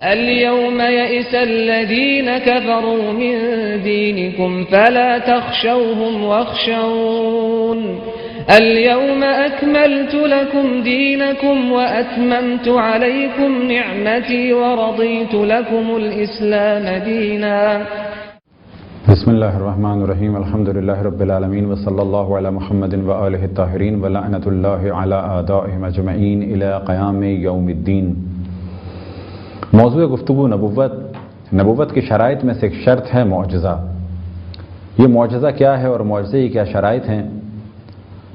اليوم يئس الذين كفروا من دينكم فلا تخشوهم واخشون اليوم أكملت لكم دينكم وأتممت عليكم نعمتي ورضيت لكم الإسلام دينا. بسم اللہ الرحمن الرحیم الحمد للہ رب العالمین وصلی اللہ علی محمد وآلہ الطاہرین ولعنۃ اللہ علی اعدائہم اجمعین الی قیام یوم الدین. موضوع گفتگو نبوت کی شرائط میں سے ایک شرط ہے معجزہ. یہ معجزہ کیا ہے اور معجزے کی کیا شرائط ہیں؟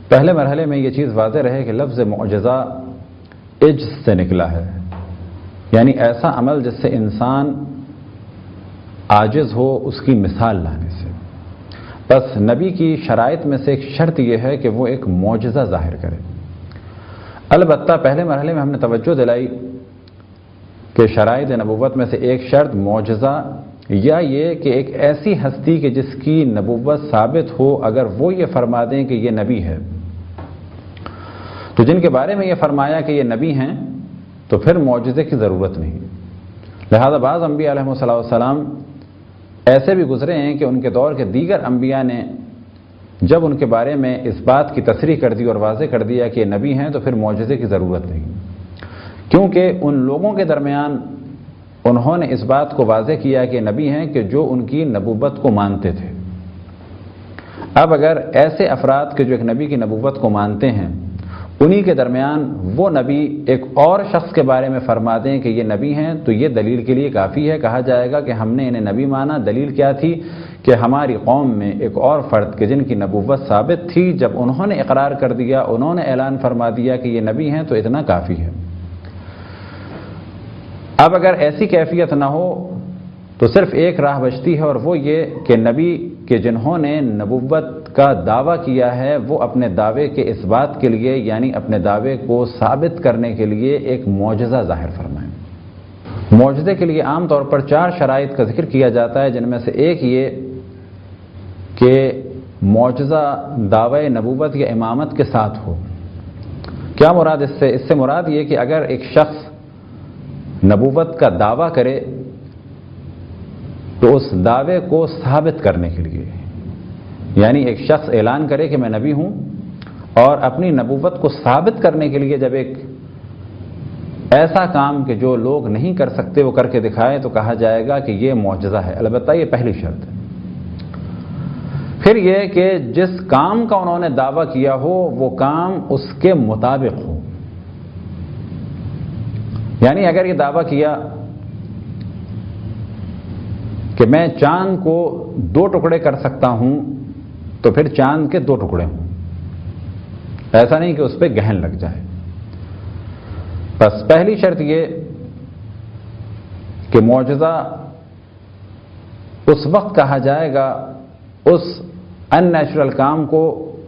پہلے مرحلے میں یہ چیز واضح رہے کہ لفظ معجزہ عجز سے نکلا ہے، یعنی ایسا عمل جس سے انسان عاجز ہو اس کی مثال لانے سے. بس نبی کی شرائط میں سے ایک شرط یہ ہے کہ وہ ایک معجزہ ظاہر کرے. البتہ پہلے مرحلے میں ہم نے توجہ دلائی کہ شرائط نبوت میں سے ایک شرط معجزہ یا یہ کہ ایک ایسی ہستی کہ جس کی نبوت ثابت ہو، اگر وہ یہ فرما دیں کہ یہ نبی ہے، تو جن کے بارے میں یہ فرمایا کہ یہ نبی ہیں تو پھر معجزے کی ضرورت نہیں. لہذا بعض انبیاء علیہ السلام ایسے بھی گزرے ہیں کہ ان کے دور کے دیگر انبیاء نے جب ان کے بارے میں اس بات کی تصریح کر دی اور واضح کر دیا کہ یہ نبی ہیں تو پھر معجزے کی ضرورت نہیں، کیونکہ ان لوگوں کے درمیان انہوں نے اس بات کو واضح کیا کہ نبی ہیں کہ جو ان کی نبوت کو مانتے تھے. اب اگر ایسے افراد کے جو ایک نبی کی نبوت کو مانتے ہیں انہی کے درمیان وہ نبی ایک اور شخص کے بارے میں فرما دیں کہ یہ نبی ہیں تو یہ دلیل کے لیے کافی ہے. کہا جائے گا کہ ہم نے انہیں نبی مانا. دلیل کیا تھی کہ ہماری قوم میں ایک اور فرد کے جن کی نبوت ثابت تھی، جب انہوں نے اقرار کر دیا، انہوں نے اعلان فرما دیا کہ یہ نبی ہیں تو اتنا کافی ہے. اب اگر ایسی کیفیت نہ ہو تو صرف ایک راہ بچتی ہے، اور وہ یہ کہ نبی کہ جنہوں نے نبوت کا دعویٰ کیا ہے وہ اپنے دعوے کے اس بات کے لیے، یعنی اپنے دعوے کو ثابت کرنے کے لیے ایک معجزہ ظاہر فرمائیں. معجزے کے لیے عام طور پر 4 شرائط کا ذکر کیا جاتا ہے، جن میں سے ایک یہ کہ معجزہ دعوی نبوت یا امامت کے ساتھ ہو. کیا مراد اس سے مراد یہ کہ اگر ایک شخص نبوت کا دعویٰ کرے تو اس دعوے کو ثابت کرنے کے لیے، یعنی ایک شخص اعلان کرے کہ میں نبی ہوں اور اپنی نبوت کو ثابت کرنے کے لیے جب ایک ایسا کام کہ جو لوگ نہیں کر سکتے وہ کر کے دکھائے تو کہا جائے گا کہ یہ معجزہ ہے. البتہ یہ پہلی شرط ہے. پھر یہ کہ جس کام کا انہوں نے دعویٰ کیا ہو وہ کام اس کے مطابق ہو. یعنی اگر یہ دعویٰ کیا کہ میں چاند کو 2 ٹکڑے کر سکتا ہوں تو پھر چاند کے 2 ٹکڑے ہوں، ایسا نہیں کہ اس پہ گہن لگ جائے. بس پہلی شرط یہ کہ معجزہ اس وقت کہا جائے گا اس ان نیچرل کام کو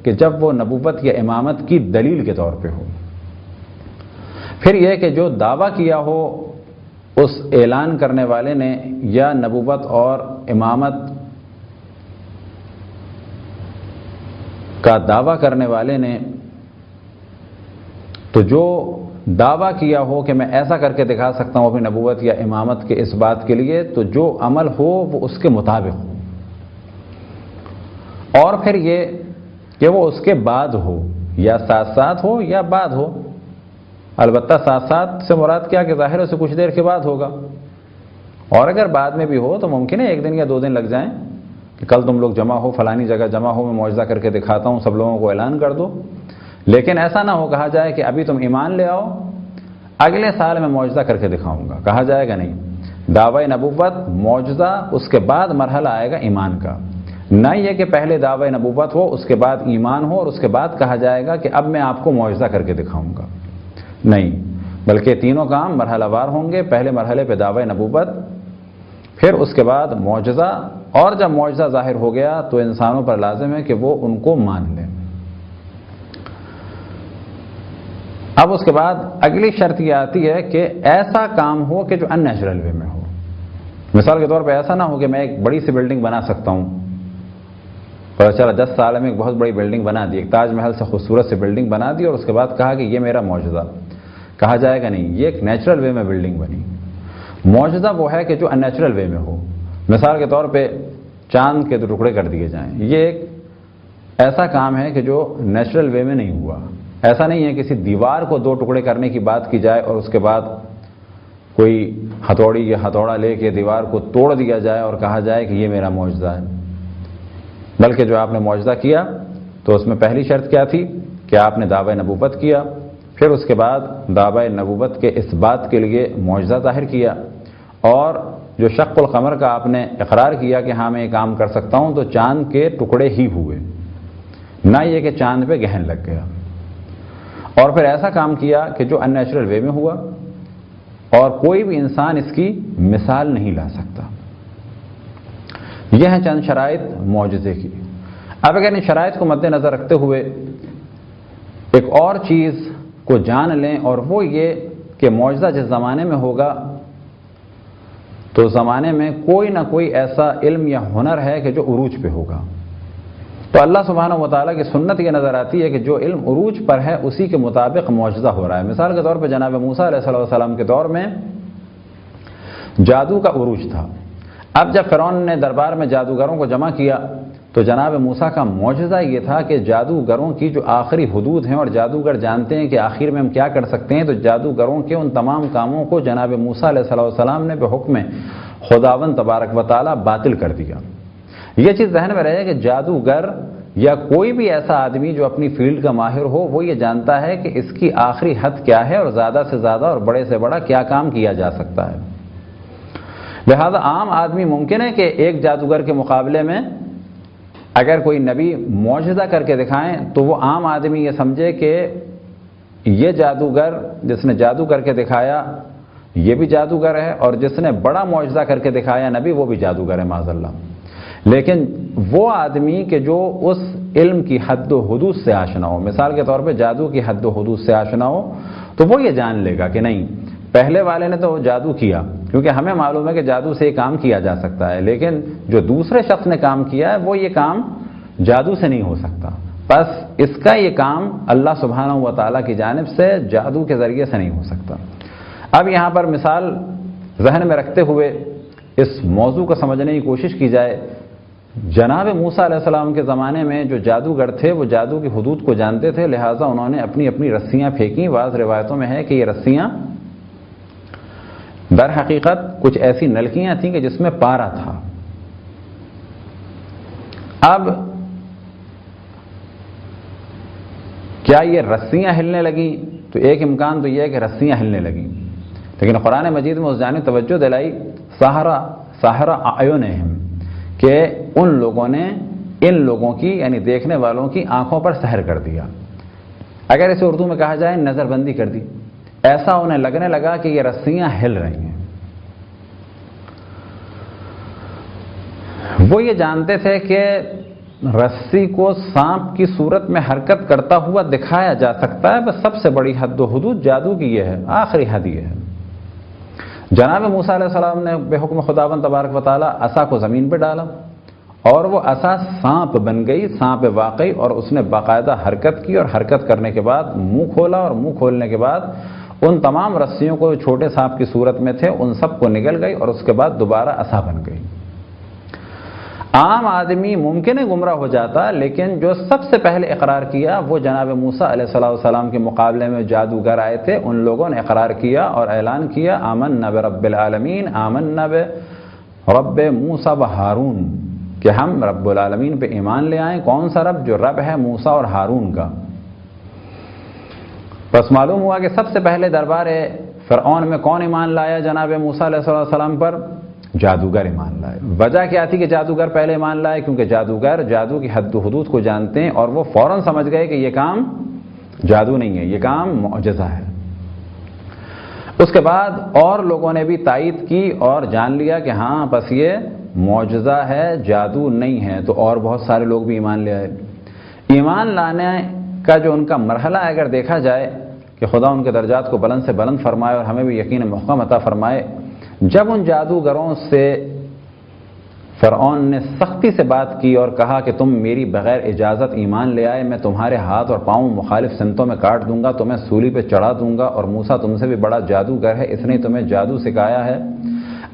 کہ جب وہ نبوت یا امامت کی دلیل کے طور پہ ہو. پھر یہ کہ جو دعویٰ کیا ہو اس اعلان کرنے والے نے یا نبوت اور امامت کا دعویٰ کرنے والے نے، تو جو دعویٰ کیا ہو کہ میں ایسا کر کے دکھا سکتا ہوں اپنی نبوت یا امامت کے اس بات کے لیے، تو جو عمل ہو وہ اس کے مطابق ہو. اور پھر یہ کہ وہ اس کے بعد ہو، یا ساتھ ساتھ ہو یا بعد ہو. البتہ ساتھ ساتھ سے مراد کیا کہ ظاہر سے کچھ دیر کے بعد ہوگا، اور اگر بعد میں بھی ہو تو ممکن ہے 1 دن یا 2 دن لگ جائیں کہ کل تم لوگ جمع ہو، فلانی جگہ جمع ہو، میں معجزہ کر کے دکھاتا ہوں، سب لوگوں کو اعلان کر دو. لیکن ایسا نہ ہو کہا جائے کہ ابھی تم ایمان لے آؤ، اگلے سال میں معجزہ کر کے دکھاؤں گا. کہا جائے گا نہیں. دعوی نبوت معجزہ اس کے بعد مرحلہ آئے گا ایمان کا. نہ یہ کہ پہلے دعوی نبوت ہو اس کے بعد ایمان ہو اور اس کے بعد کہا جائے گا کہ اب میں آپ کو معجزہ کر کے دکھاؤں گا. نہیں، بلکہ تینوں کام مرحلہ وار ہوں گے. پہلے مرحلے پہ دعوی نبوت، پھر اس کے بعد معجزہ، اور جب معجزہ ظاہر ہو گیا تو انسانوں پر لازم ہے کہ وہ ان کو مان لیں. اب اس کے بعد اگلی شرط یہ آتی ہے کہ ایسا کام ہو کہ جو ان نیچرل وے میں ہو. مثال کے طور پہ ایسا نہ ہو کہ میں ایک بڑی سی بلڈنگ بنا سکتا ہوں، پتہ چلا 10 سال میں ایک بہت بڑی بلڈنگ بنا دی، ایک تاج محل سے خوبصورت سے بلڈنگ بنا دی، اور اس کے بعد کہا کہ یہ میرا معجزہ. کہا جائے گا نہیں، یہ ایک نیچرل وے میں بلڈنگ بنی. معجزہ وہ ہے کہ جو ان نیچرل وے میں ہو. مثال کے طور پہ چاند کے 2 ٹکڑے کر دیے جائیں. یہ ایک ایسا کام ہے کہ جو نیچرل وے میں نہیں ہوا. ایسا نہیں ہے کسی دیوار کو 2 ٹکڑے کرنے کی بات کی جائے اور اس کے بعد کوئی ہتھوڑی یا ہتھوڑا لے کے دیوار کو توڑ دیا جائے اور کہا جائے کہ یہ میرا معجزہ ہے. بلکہ جو آپ نے معجزہ کیا تو اس میں پہلی شرط کیا تھی کہ آپ نے دعوی نبوت کیا, پھر اس کے بعد دعوی نبوت کے اس بات کے لیے معجزہ ظاہر کیا, اور جو شق القمر کا آپ نے اقرار کیا کہ ہاں میں یہ کام کر سکتا ہوں, تو چاند کے ٹکڑے ہی ہوئے, نہ یہ کہ چاند پہ گہن لگ گیا. اور پھر ایسا کام کیا کہ جو ان نیچرل وے میں ہوا اور کوئی بھی انسان اس کی مثال نہیں لا سکتا. یہ ہیں چند شرائط معجزے کی. اب اگر ان شرائط کو مد نظر رکھتے ہوئے ایک اور چیز کو جان لیں, اور وہ یہ کہ معجزہ جس زمانے میں ہوگا تو اس زمانے میں کوئی نہ کوئی ایسا علم یا ہنر ہے کہ جو عروج پہ ہوگا. تو اللہ سبحانہ و تعالیٰ کی سنت یہ نظر آتی ہے کہ جو علم عروج پر ہے اسی کے مطابق معجزہ ہو رہا ہے. مثال کے طور پہ جناب موسیٰ علیہ السلام کے دور میں جادو کا عروج تھا. اب جب فرعون نے دربار میں جادوگروں کو جمع کیا تو جناب موسیٰ کا معجزہ یہ تھا کہ جادوگروں کی جو آخری حدود ہیں, اور جادوگر جانتے ہیں کہ آخر میں ہم کیا کر سکتے ہیں, تو جادوگروں کے ان تمام کاموں کو جناب موسیٰ علیہ السلام نے بحکم خداوند تبارک و تعالیٰ باطل کر دیا. یہ چیز ذہن میں رہے کہ جادوگر یا کوئی بھی ایسا آدمی جو اپنی فیلڈ کا ماہر ہو وہ یہ جانتا ہے کہ اس کی آخری حد کیا ہے اور زیادہ سے زیادہ اور بڑے سے بڑا کیا کام کیا جا سکتا ہے. لہذا عام آدمی ممکن ہے کہ ایک جادوگر کے مقابلے میں اگر کوئی نبی معجزہ کر کے دکھائیں تو وہ عام آدمی یہ سمجھے کہ یہ جادوگر جس نے جادو کر کے دکھایا یہ بھی جادوگر ہے, اور جس نے بڑا معجزہ کر کے دکھایا نبی وہ بھی جادوگر ہے معاذ اللہ. لیکن وہ آدمی کہ جو اس علم کی حد و حدود سے آشنا ہو, مثال کے طور پہ جادو کی حد و حدود سے آشنا ہو, تو وہ یہ جان لے گا کہ نہیں پہلے والے نے تو جادو کیا, کیونکہ ہمیں معلوم ہے کہ جادو سے یہ کام کیا جا سکتا ہے, لیکن جو دوسرے شخص نے کام کیا ہے وہ یہ کام جادو سے نہیں ہو سکتا. بس اس کا یہ کام اللہ سبحانہ و تعالیٰ کی جانب سے جادو کے ذریعے سے نہیں ہو سکتا. اب یہاں پر مثال ذہن میں رکھتے ہوئے اس موضوع کو سمجھنے کی کوشش کی جائے. جناب موسیٰ علیہ السلام کے زمانے میں جو جادوگر تھے وہ جادو کی حدود کو جانتے تھے, لہٰذا انہوں نے اپنی اپنی رسیاں پھینکیں. بعض روایتوں میں ہے کہ یہ رسیاں در حقیقت کچھ ایسی نلکیاں تھیں کہ جس میں پارا تھا. اب کیا یہ رسیاں ہلنے لگیں؟ تو ایک امکان تو یہ ہے کہ رسیاں ہلنے لگیں, لیکن قرآن مجید میں اس جانب توجہ دلائی ساحرہ اعینہم کہ ان لوگوں نے ان لوگوں کی یعنی دیکھنے والوں کی آنکھوں پر سحر کر دیا. اگر اسے اردو میں کہا جائے نظر بندی کر دی. ایسا انہیں لگنے لگا کہ یہ رسیاں ہل رہی ہیں. وہ یہ جانتے تھے کہ رسی کو سانپ کی صورت میں حرکت کرتا ہوا دکھایا جا سکتا ہے, بس سب سے بڑی حد و حدود جادو کی یہ ہے, آخری حد یہ ہے. جناب موسیٰ علیہ السلام نے بے حکم خداوند تبارک و تعالیٰ عصا کو زمین پہ ڈالا اور وہ عصا سانپ بن گئی, سانپ واقعی, اور اس نے باقاعدہ حرکت کی, اور حرکت کرنے کے بعد منہ کھولا, اور منہ کھولنے کے بعد ان تمام رسیوں کو چھوٹے سانپ کی صورت میں تھے ان سب کو نگل گئی, اور اس کے بعد دوبارہ عصا بن گئی. عام آدمی ممکن ہے گمراہ ہو جاتا, لیکن جو سب سے پہلے اقرار کیا وہ جناب موسیٰ علیہ السلام کے مقابلے میں جادوگر آئے تھے. ان لوگوں نے اقرار کیا اور اعلان کیا آمنا برب العالمین, آمنا برب موسیٰ و ہارون, کہ ہم رب العالمین پہ ایمان لے آئیں. کون سا رب؟ جو رب ہے موسیٰ اور ہارون کا. بس معلوم ہوا کہ سب سے پہلے دربار فرعون میں کون ایمان لایا جناب موسیٰ علیہ السلام پر؟ جادوگر ایمان لائے. وجہ کیا تھی کہ جادوگر پہلے ایمان لائے؟ کیونکہ جادوگر جادو کی حد و حدود کو جانتے ہیں, اور وہ فوراً سمجھ گئے کہ یہ کام جادو نہیں ہے, یہ کام معجزہ ہے. اس کے بعد اور لوگوں نے بھی تائید کی اور جان لیا کہ ہاں بس یہ معجزہ ہے, جادو نہیں ہے. تو اور بہت سارے لوگ بھی ایمان لے آئے. ایمان لانے کا جو ان کا مرحلہ ہے اگر دیکھا جائے کہ خدا ان کے درجات کو بلند سے بلند فرمائے اور ہمیں بھی یقین محکم عطا فرمائے, جب ان جادوگروں سے فرعون نے سختی سے بات کی اور کہا کہ تم میری بغیر اجازت ایمان لے آئے, میں تمہارے ہاتھ اور پاؤں مخالف سمتوں میں کاٹ دوں گا, تمہیں سولی پہ چڑھا دوں گا, اور موسیٰ تم سے بھی بڑا جادوگر ہے, اس نے تمہیں جادو سکھایا ہے,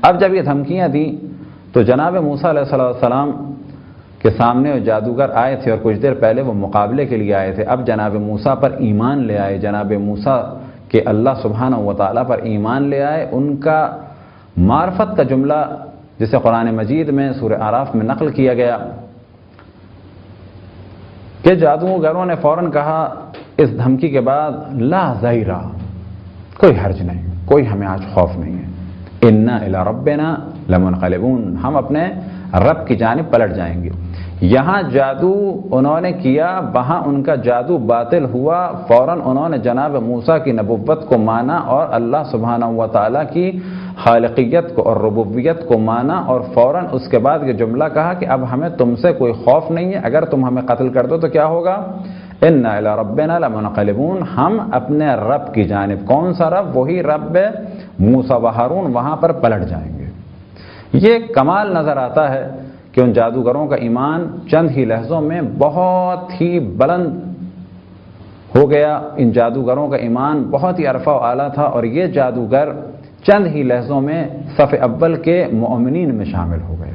اب جب یہ دھمکیاں دیں تو جناب موسیٰ علیہ السلام کے سامنے وہ جادوگر آئے تھے اور کچھ دیر پہلے وہ مقابلے کے لیے آئے تھے. اب جناب موسیٰ پر ایمان لے آئے, جناب موسیٰ کہ اللہ سبحانہ و تعالیٰ پر ایمان لے آئے. ان کا معرفت کا جملہ جسے قرآن مجید میں سورہ اعراف میں نقل کیا گیا کہ جادوگروں نے فوراً کہا اس دھمکی کے بعد, لا ضیرہ, کوئی حرج نہیں, کوئی ہمیں آج خوف نہیں ہے, انا الی ربنا لمنقلبون, ہم اپنے رب کی جانب پلٹ جائیں گے. یہاں جادو انہوں نے کیا, وہاں ان کا جادو باطل ہوا. فوراً انہوں نے جناب موسیٰ کی نبوت کو مانا اور اللہ سبحانہ و تعالیٰ کی خالقیت کو اور ربوبیت کو مانا, اور فوراً اس کے بعد یہ جملہ کہا کہ اب ہمیں تم سے کوئی خوف نہیں ہے, اگر تم ہمیں قتل کر دو تو کیا ہوگا, انا الی ربنا لمنقلبون, ہم اپنے رب کی جانب, کون سا رب, وہی رب موسیٰ و ہارون, وہاں پر پلٹ جائیں گے. یہ کمال نظر آتا ہے کہ ان جادوگروں کا ایمان چند ہی لحظوں میں بہت ہی بلند ہو گیا. ان جادوگروں کا ایمان بہت ہی عرفہ و اعلیٰ تھا, اور یہ جادوگر چند ہی لحظوں میں صف اول کے مؤمنین میں شامل ہو گئے.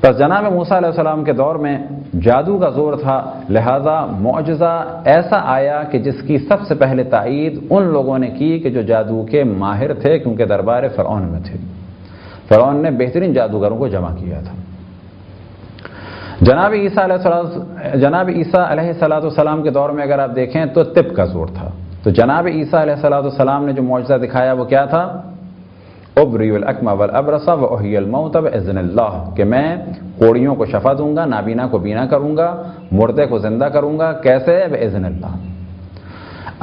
بس جناب موسیٰ علیہ السلام کے دور میں جادو کا زور تھا, لہذا معجزہ ایسا آیا کہ جس کی سب سے پہلے تائید ان لوگوں نے کی کہ جو جادو کے ماہر تھے, کیونکہ دربار فرعون میں تھے. فرعون نے بہترین جادوگروں کو جمع کیا تھا. جناب عیسیٰ علیہ السلام کے دور میں اگر آپ دیکھیں تو طب کا زور تھا. تو جناب عیسیٰ علیہ السلام نے جو معجزہ دکھایا وہ کیا تھا, ابری الاکمہ والابرص واحیی الموتى باذن اللہ, کہ میں کوڑیوں کو شفا دوں گا, نابینا کو بینا کروں گا, مردے کو زندہ کروں گا. کیسے, باذن اللہ.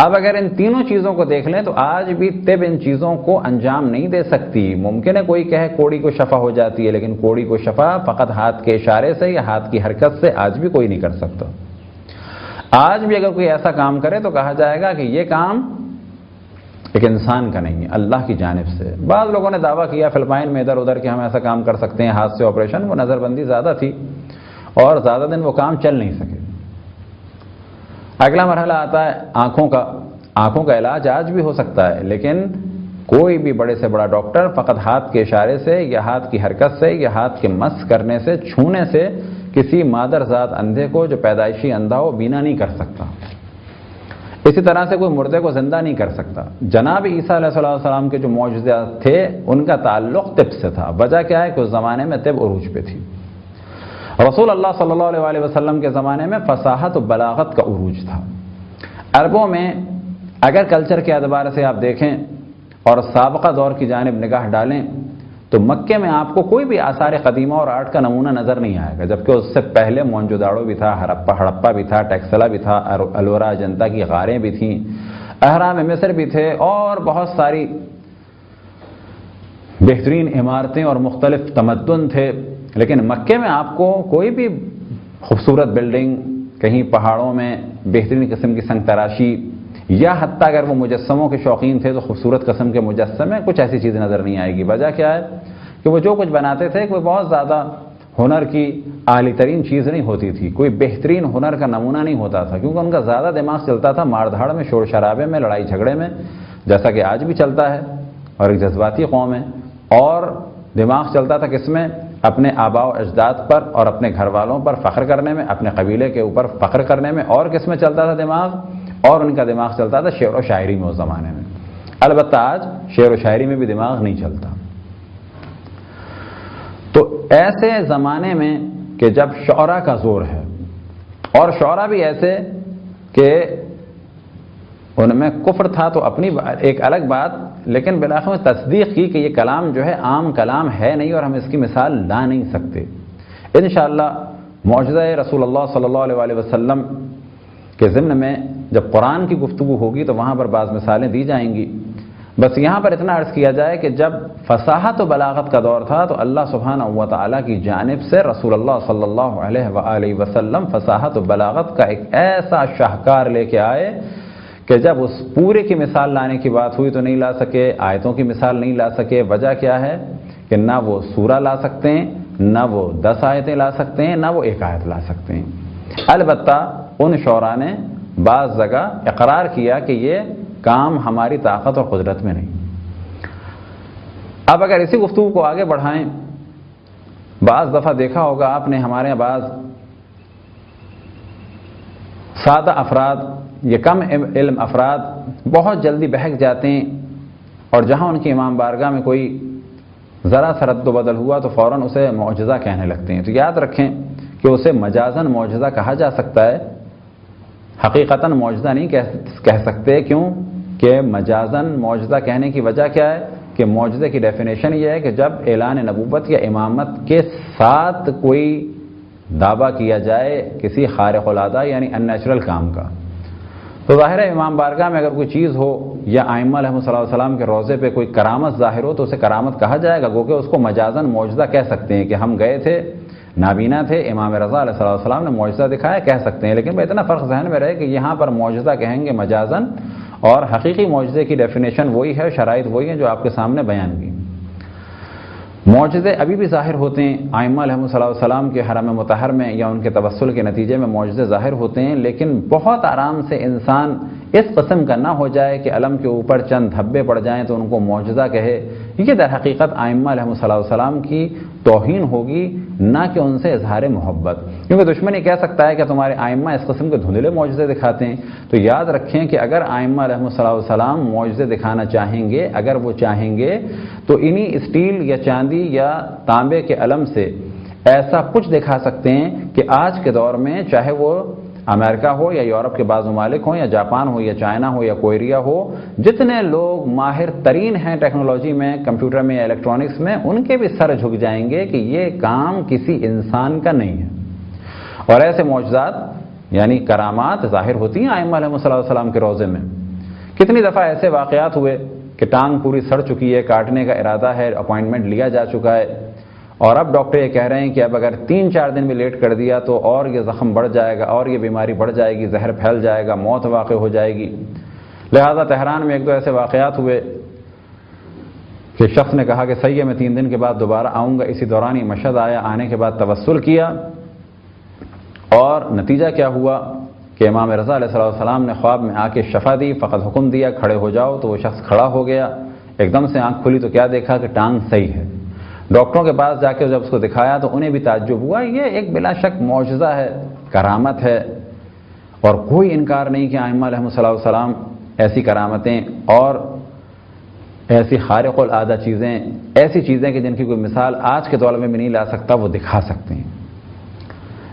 اب اگر ان تینوں چیزوں کو دیکھ لیں تو آج بھی طب ان چیزوں کو انجام نہیں دے سکتی. ممکن ہے کوئی کہے کوڑی کو شفا ہو جاتی ہے, لیکن کوڑی کو شفا فقط ہاتھ کے اشارے سے یا ہاتھ کی حرکت سے آج بھی کوئی نہیں کر سکتا. آج بھی اگر کوئی ایسا کام کرے تو کہا جائے گا کہ یہ کام ایک انسان کا نہیں ہے, اللہ کی جانب سے. بعض لوگوں نے دعویٰ کیا فلپائن میں ادھر ادھر کہ ہم ایسا کام کر سکتے ہیں ہاتھ سے آپریشن, وہ نظر بندی زیادہ تھی اور زیادہ دن وہ کام چل نہیں سکے. اگلا مرحلہ آتا ہے آنکھوں کا. آنکھوں کا علاج آج بھی ہو سکتا ہے, لیکن کوئی بھی بڑے سے بڑا ڈاکٹر فقط ہاتھ کے اشارے سے یا ہاتھ کی حرکت سے یا ہاتھ کے مس کرنے سے, چھونے سے کسی مادر ذات اندھے کو جو پیدائشی اندھا ہو بینا نہیں کر سکتا. اسی طرح سے کوئی مردے کو زندہ نہیں کر سکتا. جناب عیسیٰ علیہ السلام کے جو معجزات تھے ان کا تعلق طب سے تھا. وجہ کیا ہے کہ اس زمانے میں طب عروج پہ تھی. رسول اللہ صلی اللہ علیہ وسلم کے زمانے میں فصاحت و بلاغت کا عروج تھا. عربوں میں اگر کلچر کے اعتبار سے آپ دیکھیں اور سابقہ دور کی جانب نگاہ ڈالیں تو مکے میں آپ کو کوئی بھی آثار قدیمہ اور آرٹ کا نمونہ نظر نہیں آئے گا, جبکہ اس سے پہلے موئنجوداڑو بھی تھا, ہڑپا بھی تھا, ٹیکسلا بھی تھا, الورا اجنتا کی غاریں بھی تھیں, اہرام مصر بھی تھے, اور بہت ساری بہترین عمارتیں اور مختلف تمدن تھے. لیکن مکے میں آپ کو کوئی بھی خوبصورت بلڈنگ, کہیں پہاڑوں میں بہترین قسم کی سنگ تراشی, یا حتیٰ اگر وہ مجسموں کے شوقین تھے تو خوبصورت قسم کے مجسمے, کچھ ایسی چیز نظر نہیں آئے گی. وجہ کیا ہے کہ وہ جو کچھ بناتے تھے کوئی بہت زیادہ ہنر کی اعلی ترین چیز نہیں ہوتی تھی, کوئی بہترین ہنر کا نمونہ نہیں ہوتا تھا, کیونکہ ان کا زیادہ دماغ چلتا تھا مار دھاڑ میں, شور شرابے میں, لڑائی جھگڑے میں, جیسا کہ آج بھی چلتا ہے, اور ایک جذباتی قوم ہے. اور دماغ چلتا تھا کس میں, اپنے آباء و اجداد پر اور اپنے گھر والوں پر فخر کرنے میں, اپنے قبیلے کے اوپر فخر کرنے میں. اور کس میں چلتا تھا دماغ, اور ان کا دماغ چلتا تھا شعر و شاعری میں اس زمانے میں. البتہ آج شعر و شاعری میں بھی دماغ نہیں چلتا. تو ایسے زمانے میں کہ جب شعراء کا زور ہے, اور شعراء بھی ایسے کہ ان میں کفر تھا تو اپنی ایک الگ بات, لیکن بالآخر میں تصدیق کی کہ یہ کلام جو ہے عام کلام ہے نہیں اور ہم اس کی مثال لا نہیں سکتے. انشاءاللہ معجزہ رسول اللہ صلی اللہ علیہ وسلم کے ضمن میں جب قرآن کی گفتگو ہوگی تو وہاں پر بعض مثالیں دی جائیں گی. بس یہاں پر اتنا عرض کیا جائے کہ جب فصاحت و بلاغت کا دور تھا تو اللہ سبحانہ و تعالیٰ کی جانب سے رسول اللہ صلی اللہ علیہ وسلم فصاحت و بلاغت کا ایک ایسا شاہکار لے کے آئے کہ جب اس پورے کی مثال لانے کی بات ہوئی تو نہیں لا سکے, آیتوں کی مثال نہیں لا سکے. وجہ کیا ہے کہ نہ وہ سورہ لا سکتے ہیں, نہ وہ 10 آیتیں لا سکتے ہیں, نہ وہ 1 آیت لا سکتے ہیں. البتہ ان شعراء نے بعض جگہ اقرار کیا کہ یہ کام ہماری طاقت اور قدرت میں نہیں. اب اگر اسی گفتگو کو آگے بڑھائیں، بعض دفعہ دیکھا ہوگا آپ نے ہمارے یہاں بعض سادہ افراد یا کم علم افراد بہت جلدی بہک جاتے ہیں، اور جہاں ان کی امام بارگاہ میں کوئی ذرا سا رد و بدل ہوا تو فوراً اسے معجزہ کہنے لگتے ہیں۔ تو یاد رکھیں کہ اسے مجازاً معجزہ کہا جا سکتا ہے، حقیقتاً معجزہ نہیں کہہ سکتے۔ کیوں کہ مجازاً معجزہ کہنے کی وجہ کیا ہے کہ معجزے کی ڈیفینیشن یہ ہے کہ جب اعلان نبوت یا امامت کے ساتھ کوئی دعویٰ کیا جائے کسی خارق العادہ یعنی ان نیچرل کام کا، تو ظاہر ہے امام بارگاہ میں اگر کوئی چیز ہو یا ائمہ علیہ السلام کے روضے پہ کوئی کرامت ظاہر ہو تو اسے کرامت کہا جائے گا، گو کہ اس کو مجازاً معجزہ کہہ سکتے ہیں کہ ہم گئے تھے، نابینا تھے، امام رضا علیہ السلام نے معجزہ دکھایا، کہہ سکتے ہیں۔ لیکن اتنا فرق ذہن میں رہے کہ یہاں پر معجزہ کہیں گے مجازاً، اور حقیقی معجزے کی ڈیفینیشن وہی ہے، شرائط وہی ہیں جو آپ کے سامنے بیان کی۔ معجزے ابھی بھی ظاہر ہوتے ہیں، ائمہ علیہ السلام کے حرم مطہر میں یا ان کے توسل کے نتیجے میں معجزے ظاہر ہوتے ہیں، لیکن بہت آرام سے انسان اس قسم کا نہ ہو جائے کہ علم کے اوپر چند دھبے پڑ جائیں تو ان کو معجزہ کہے۔ یہ در حقیقت ائمہ علیہ السلام کی توہین ہوگی، نہ کہ ان سے اظہار محبت، کیونکہ دشمن یہ کہہ سکتا ہے کہ تمہارے ائمہ اس قسم کے دھندلے معجزے دکھاتے ہیں۔ تو یاد رکھیں کہ اگر ائمہ علیہ السلام معجزے دکھانا چاہیں گے، اگر وہ چاہیں گے تو انہی اسٹیل یا چاندی یا تانبے کے علم سے ایسا کچھ دکھا سکتے ہیں کہ آج کے دور میں چاہے وہ امریکہ ہو یا یورپ کے بعض ممالک ہوں یا جاپان ہو یا چائنا ہو یا کوریا ہو، جتنے لوگ ماہر ترین ہیں ٹیکنالوجی میں، کمپیوٹر میں یا الیکٹرانکس میں، ان کے بھی سر جھک جائیں گے کہ یہ کام کسی انسان کا نہیں ہے۔ اور ایسے معجزات یعنی کرامات ظاہر ہوتی ہیں ائمہ علیہ السلام کے روضے میں۔ کتنی دفعہ ایسے واقعات ہوئے کہ ٹانگ پوری سڑ چکی ہے، کاٹنے کا ارادہ ہے، اپوائنٹمنٹ لیا جا چکا ہے، اور اب ڈاکٹر یہ کہہ رہے ہیں کہ اب اگر 3-4 دن بھی لیٹ کر دیا تو اور یہ زخم بڑھ جائے گا، اور یہ بیماری بڑھ جائے گی، زہر پھیل جائے گا، موت واقع ہو جائے گی۔ لہذا تہران میں 1-2 ایسے واقعات ہوئے کہ شخص نے کہا کہ صحیح ہے میں 3 دن کے بعد دوبارہ آؤں گا، اسی دوران ہی مشہد آیا، آنے کے بعد توسل کیا، اور نتیجہ کیا ہوا کہ امام رضا علیہ السلام نے خواب میں آ کے شفا دی، فقط حکم دیا کھڑے ہو جاؤ، تو وہ شخص کھڑا ہو گیا، ایک دم سے آنکھ کھلی تو کیا دیکھا کہ ٹانگ صحیح ہے۔ ڈاکٹروں کے پاس جا کے جب اس کو دکھایا تو انہیں بھی تعجب ہوا، یہ ایک بلا شک معجزہ ہے، کرامت ہے، اور کوئی انکار نہیں کہ ائمہ علیہ السلام ایسی کرامتیں اور ایسی خارق العادہ چیزیں، ایسی چیزیں کہ جن کی کوئی مثال آج کے دور میں بھی نہیں لا سکتا، وہ دکھا سکتے ہیں۔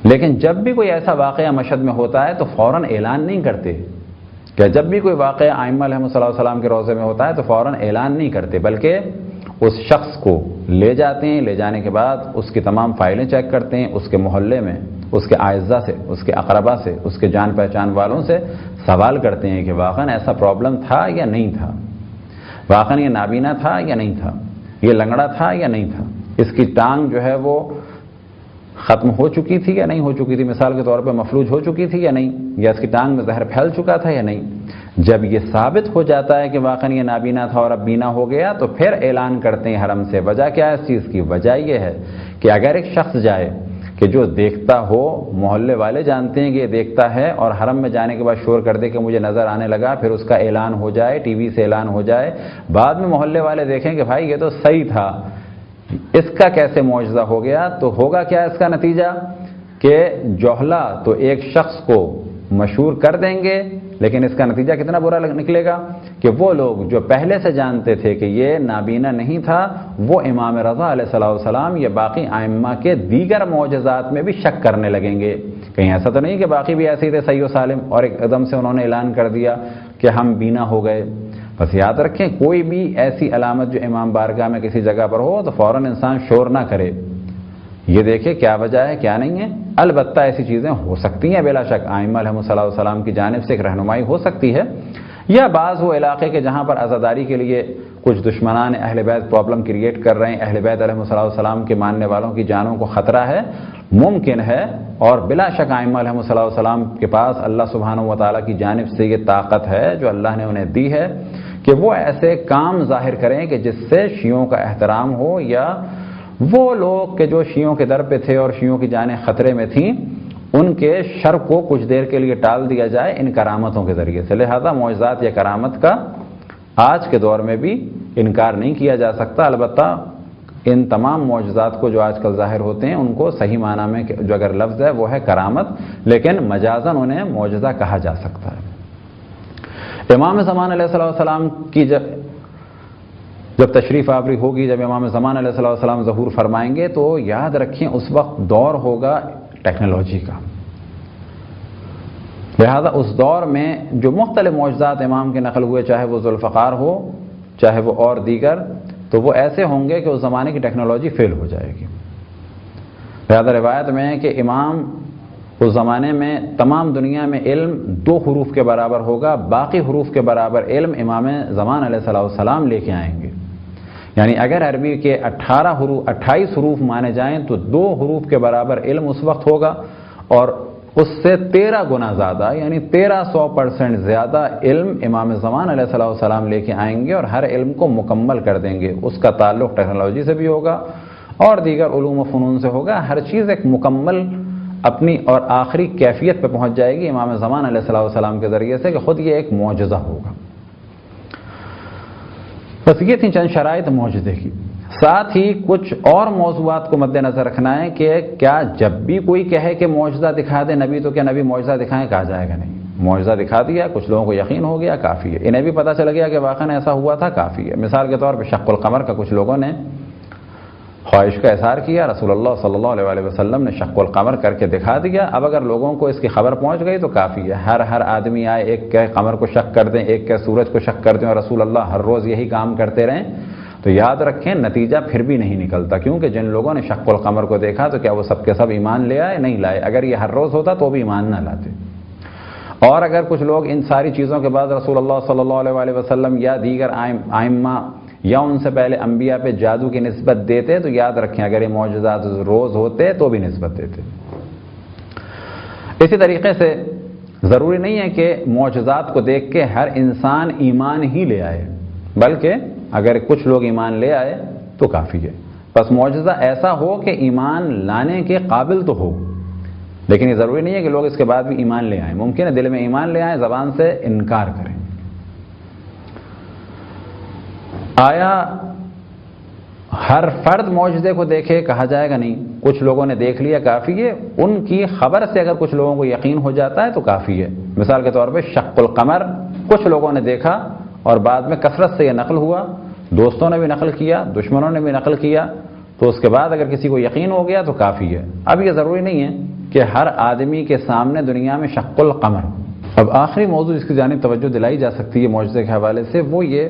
لیکن جب بھی کوئی ایسا واقعہ مشہد میں ہوتا ہے تو فوراً اعلان نہیں کرتے، کہ جب بھی کوئی واقعہ ائمہ علیہ السلام کے روضے میں ہوتا ہے تو فوراً اعلان نہیں کرتے، بلکہ اس شخص کو لے جاتے ہیں، لے جانے کے بعد اس کی تمام فائلیں چیک کرتے ہیں، اس کے محلے میں اس کے اعزاء سے، اس کے اقربا سے، اس کے جان پہچان والوں سے سوال کرتے ہیں کہ واقعاً ایسا پرابلم تھا یا نہیں تھا، واقعاً یہ نابینا تھا یا نہیں تھا، یہ لنگڑا تھا یا نہیں تھا، اس کی ٹانگ جو ہے وہ ختم ہو چکی تھی یا نہیں ہو چکی تھی، مثال کے طور پہ مفلوج ہو چکی تھی یا نہیں، یا اس کی ٹانگ میں زہر پھیل چکا تھا یا نہیں۔ جب یہ ثابت ہو جاتا ہے کہ واقعاً یہ نابینا تھا اور اب بینا ہو گیا تو پھر اعلان کرتے ہیں حرم سے۔ وجہ کیا ہے اس چیز کی؟ وجہ یہ ہے کہ اگر ایک شخص جائے کہ جو دیکھتا ہو، محلے والے جانتے ہیں کہ یہ دیکھتا ہے، اور حرم میں جانے کے بعد شور کر دے کہ مجھے نظر آنے لگا، پھر اس کا اعلان ہو جائے، ٹی وی سے اعلان ہو جائے، بعد میں محلے والے دیکھیں کہ بھائی یہ تو صحیح تھا، اس کا کیسے معجزہ ہو گیا، تو ہوگا کیا اس کا نتیجہ کہ جوہلا تو ایک شخص کو مشہور کر دیں گے، لیکن اس کا نتیجہ کتنا برا نکلے گا کہ وہ لوگ جو پہلے سے جانتے تھے کہ یہ نابینا نہیں تھا، وہ امام رضا علیہ السلام یا باقی ائمہ کے دیگر معجزات میں بھی شک کرنے لگیں گے، کہیں ایسا تو نہیں کہ باقی بھی ایسے ہی تھے صحیح و سالم اور ایک قدم سے انہوں نے اعلان کر دیا کہ ہم بینا ہو گئے۔ بس یاد رکھیں کوئی بھی ایسی علامت جو امام بارگاہ میں کسی جگہ پر ہو تو فوراً انسان شور نہ کرے، یہ دیکھے کیا وجہ ہے کیا نہیں ہے۔ البتہ ایسی چیزیں ہو سکتی ہیں بلا شک، ائمہ علیہ السلام کی جانب سے ایک رہنمائی ہو سکتی ہے، یا بعض وہ علاقے کے جہاں پر عزاداری کے لیے کچھ دشمنان اہل بیت پرابلم کریٹ کر رہے ہیں، اہل بیت علیہ السلام کے ماننے والوں کی جانوں کو خطرہ ہے، ممکن ہے، اور بلا شک ائمہ علیہ السلام کے پاس اللہ سبحانہ و تعالیٰ کی جانب سے یہ طاقت ہے جو اللہ نے انہیں دی ہے کہ وہ ایسے کام ظاہر کریں کہ جس سے شیعوں کا احترام ہو، یا وہ لوگ کہ جو شیعوں کے در پہ تھے اور شیعوں کی جانیں خطرے میں تھیں، ان کے شر کو کچھ دیر کے لیے ٹال دیا جائے ان کرامتوں کے ذریعے سے۔ لہذا معجزات یا کرامت کا آج کے دور میں بھی انکار نہیں کیا جا سکتا. البتہ ان تمام معجزات کو جو آج کل ظاہر ہوتے ہیں ان کو صحیح معنی میں جو اگر لفظ ہے وہ ہے کرامت، لیکن مجازاً انہیں معجزہ کہا جا سکتا ہے. امام زمان علیہ السلام کی جب تشریف آوری ہوگی، جب امام زمان علیہ السلام ظہور فرمائیں گے، تو یاد رکھیں اس وقت دور ہوگا ٹیکنالوجی کا. لہذا اس دور میں جو مختلف معجزات امام کے نقل ہوئے، چاہے وہ ذوالفقار ہو چاہے وہ اور دیگر، تو وہ ایسے ہوں گے کہ اس زمانے کی ٹیکنالوجی فیل ہو جائے گی. لہذا روایت میں ہے کہ امام اس زمانے میں تمام دنیا میں علم 2 حروف کے برابر ہوگا، باقی حروف کے برابر علم امام زمان علیہ السلام لے کے آئیں گے. یعنی اگر عربی کے 28 حروف مانے جائیں تو 2 حروف کے برابر علم اس وقت ہوگا، اور اس سے 13 گنا زیادہ یعنی 1300% زیادہ علم امام زمان علیہ السلام لے کے آئیں گے، اور ہر علم کو مکمل کر دیں گے. اس کا تعلق ٹیکنالوجی سے بھی ہوگا اور دیگر علوم و فنون سے ہوگا. ہر چیز ایک مکمل اپنی اور آخری کیفیت پہ پہنچ جائے گی امام زمان علیہ السلام کے ذریعے سے، کہ خود یہ ایک معجزہ ہوگا. بس یہ تھی چند شرائط معجزے کی. ساتھ ہی کچھ اور موضوعات کو مد نظر رکھنا ہے کہ کیا جب بھی کوئی کہے کہ معجزہ دکھا دے نبی، تو کیا نبی معجزہ دکھائیں؟ کہا جائے گا نہیں. معجزہ دکھا دیا، کچھ لوگوں کو یقین ہو گیا، کافی ہے. انہیں بھی پتہ چل گیا کہ واقعاً ایسا ہوا تھا، کافی ہے. مثال کے طور پہ شق القمر کا کچھ لوگوں نے خواہش کا اظہار کیا، رسول اللہ صلی اللہ علیہ وسلم نے شق القمر کر کے دکھا دیا. اب اگر لوگوں کو اس کی خبر پہنچ گئی تو کافی ہے. ہر آدمی آئے، ایک کہ قمر کو شق کر دیں، ایک کہ سورج کو شق کر دیں، اور رسول اللہ ہر روز یہی کام کرتے رہیں، تو یاد رکھیں نتیجہ پھر بھی نہیں نکلتا. کیونکہ جن لوگوں نے شق القمر کو دیکھا تو کیا وہ سب کے سب ایمان لے آئے؟ نہیں لائے. اگر یہ ہر روز ہوتا تو بھی ایمان نہ لاتے. اور اگر کچھ لوگ ان ساری چیزوں کے بعد رسول اللہ صلی اللہ علیہ وسلم یا دیگر ائمہ یا ان سے پہلے انبیاء پہ جادو کی نسبت دیتے، تو یاد رکھیں اگر یہ معجزات روز ہوتے تو بھی نسبت دیتے. اسی طریقے سے ضروری نہیں ہے کہ معجزات کو دیکھ کے ہر انسان ایمان ہی لے آئے، بلکہ اگر کچھ لوگ ایمان لے آئے تو کافی ہے. بس معجزہ ایسا ہو کہ ایمان لانے کے قابل تو ہو، لیکن یہ ضروری نہیں ہے کہ لوگ اس کے بعد بھی ایمان لے آئیں. ممکن ہے دل میں ایمان لے آئیں، زبان سے انکار کریں. آیا ہر فرد معجزے کو دیکھے؟ کہا جائے گا نہیں. کچھ لوگوں نے دیکھ لیا، کافی ہے. ان کی خبر سے اگر کچھ لوگوں کو یقین ہو جاتا ہے تو کافی ہے. مثال کے طور پہ شق القمر کچھ لوگوں نے دیکھا اور بعد میں کثرت سے یہ نقل ہوا، دوستوں نے بھی نقل کیا، دشمنوں نے بھی نقل کیا، تو اس کے بعد اگر کسی کو یقین ہو گیا تو کافی ہے. اب یہ ضروری نہیں ہے کہ ہر آدمی کے سامنے دنیا میں شق القمر. اب آخری موضوع جس کی جانب توجہ دلائی جا سکتی ہے معجزے کے حوالے سے، وہ یہ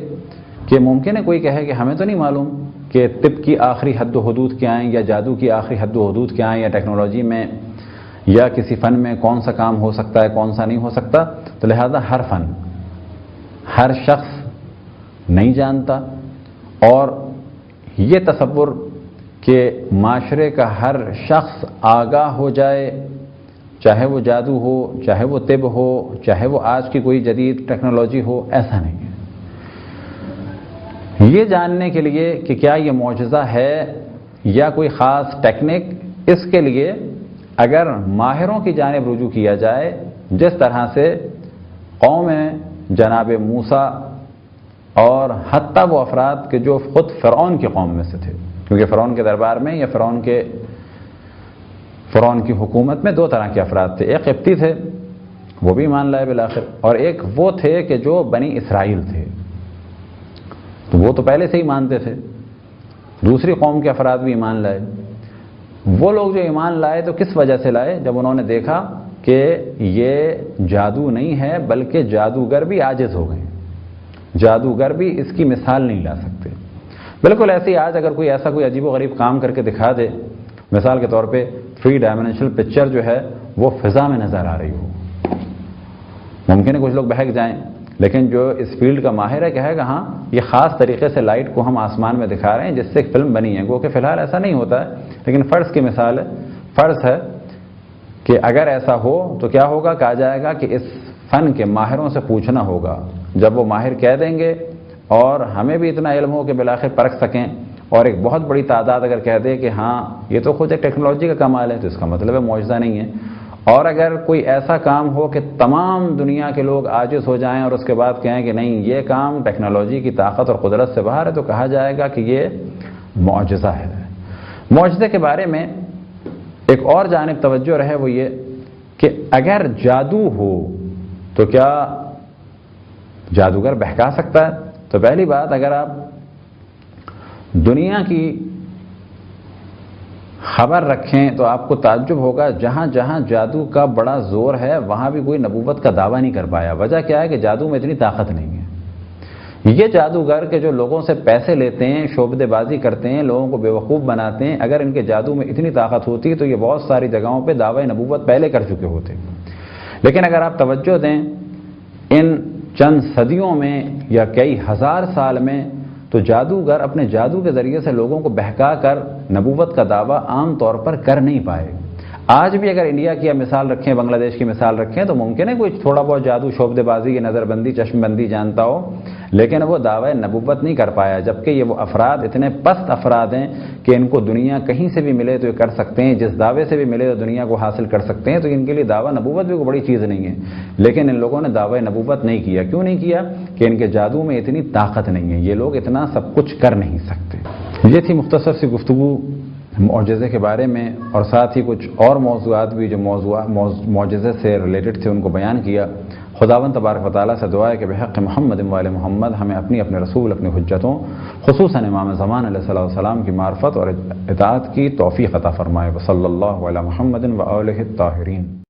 کہ ممکن ہے کوئی کہے کہ ہمیں تو نہیں معلوم کہ طب کی آخری حد و حدود کیا ہیں، یا جادو کی آخری حد و حدود کیا ہیں، یا ٹیکنالوجی میں یا کسی فن میں کون سا کام ہو سکتا ہے کون سا نہیں ہو سکتا. تو لہذا ہر فن ہر شخص نہیں جانتا، اور یہ تصور کہ معاشرے کا ہر شخص آگاہ ہو جائے، چاہے وہ جادو ہو، چاہے وہ طب ہو، چاہے وہ آج کی کوئی جدید ٹیکنالوجی ہو، ایسا نہیں ہے. یہ جاننے کے لیے کہ کیا یہ معجزہ ہے یا کوئی خاص ٹیکنیک، اس کے لیے اگر ماہروں کی جانب رجوع کیا جائے، جس طرح سے قوم جناب موسیٰ اور حتیٰ وہ افراد کہ جو خود فرعون کی قوم میں سے تھے، کیونکہ فرعون کے دربار میں یا فرعون کی حکومت میں 2 طرح کے افراد تھے. ایک قبطی تھے، وہ بھی ایمان لائے بالآخر، اور ایک وہ تھے کہ جو بنی اسرائیل تھے، تو وہ تو پہلے سے ہی مانتے تھے. دوسری قوم کے افراد بھی ایمان لائے. وہ لوگ جو ایمان لائے تو کس وجہ سے لائے؟ جب انہوں نے دیکھا کہ یہ جادو نہیں ہے بلکہ جادوگر بھی عاجز ہو گئے، جادوگر بھی اس کی مثال نہیں لا سکتے. بالکل ایسے ہی آج اگر کوئی ایسا کوئی عجیب و غریب کام کر کے دکھا دے، مثال کے طور پہ 3 ڈائمینشنل پکچر جو ہے وہ فضا میں نظر آ رہی ہو، ممکن ہے کچھ لوگ بہک جائیں، لیکن جو اس فیلڈ کا ماہر ہے کہے گا ہاں یہ خاص طریقے سے لائٹ کو ہم آسمان میں دکھا رہے ہیں جس سے ایک فلم بنی ہے. گو کہ فی الحال ایسا نہیں ہوتا ہے، لیکن فرض کی مثال ہے. فرض ہے کہ اگر ایسا ہو تو کیا ہوگا؟ کہا جائے گا کہ اس فن کے ماہروں سے پوچھنا ہوگا. جب وہ ماہر کہہ دیں گے اور ہمیں بھی اتنا علم ہو کہ بالآخر پرکھ سکیں، اور ایک بہت بڑی تعداد اگر کہہ دے کہ ہاں یہ تو خود ایک ٹیکنالوجی کا کمال ہے، تو اس کا مطلب ہے معجزہ نہیں ہے. اور اگر کوئی ایسا کام ہو کہ تمام دنیا کے لوگ عاجز ہو جائیں اور اس کے بعد کہیں کہ نہیں یہ کام ٹیکنالوجی کی طاقت اور قدرت سے باہر ہے، تو کہا جائے گا کہ یہ معجزہ ہے۔ معجزے کے بارے میں ایک اور جانب توجہ رہے، وہ یہ کہ اگر جادو ہو تو کیا جادوگر بہکا سکتا ہے؟ تو پہلی بات، اگر آپ دنیا کی خبر رکھیں تو آپ کو تعجب ہوگا، جہاں جہاں جادو کا بڑا زور ہے وہاں بھی کوئی نبوت کا دعویٰ نہیں کر پایا۔ وجہ کیا ہے کہ جادو میں اتنی طاقت نہیں ہے۔ یہ جادوگر کہ جو لوگوں سے پیسے لیتے ہیں، شعبدے بازی کرتے ہیں، لوگوں کو بیوقوف بناتے ہیں، اگر ان کے جادو میں اتنی طاقت ہوتی تو یہ بہت ساری جگہوں پہ دعوی نبوت پہلے کر چکے ہوتے۔ لیکن اگر آپ توجہ دیں، ان چند صدیوں میں یا کئی ہزار سال میں تو جادوگر اپنے جادو کے ذریعے سے لوگوں کو بہکا کر نبوت کا دعویٰ عام طور پر کر نہیں پائے۔ آج بھی اگر انڈیا کی مثال رکھیں، بنگلہ دیش کی مثال رکھیں، تو ممکن ہے کوئی تھوڑا بہت جادو، شعبدے بازی کی نظر بندی، چشم بندی جانتا ہو، لیکن وہ دعوی نبوت نہیں کر پایا، جبکہ یہ وہ افراد اتنے پست افراد ہیں کہ ان کو دنیا کہیں سے بھی ملے تو یہ کر سکتے ہیں، جس دعوے سے بھی ملے تو دنیا کو حاصل کر سکتے ہیں، تو ان کے لیے دعوی نبوت بھی کوئی بڑی چیز نہیں ہے۔ لیکن ان لوگوں نے دعوی نبوت نہیں کیا۔ کیوں نہیں کیا؟ کہ ان کے جادو میں اتنی طاقت نہیں ہے، یہ لوگ اتنا سب کچھ کر نہیں سکتے۔ یہ تھی مختصر سی گفتگو معجزے کے بارے میں، اور ساتھ ہی کچھ اور موضوعات بھی جو معجزے سے ریلیٹڈ تھے ان کو بیان کیا۔ خداوند تبارک و تعالیٰ سے دعا ہے کہ بحق محمد وآل محمد ہمیں اپنے رسول، اپنی حجتوں، خصوصاً امام زمان علیہ الصلوۃ والسلام کی معرفت اور اطاعت کی توفیق عطا فرمائے۔ وصلی اللہ علی محمد وآلہ الطاہرین۔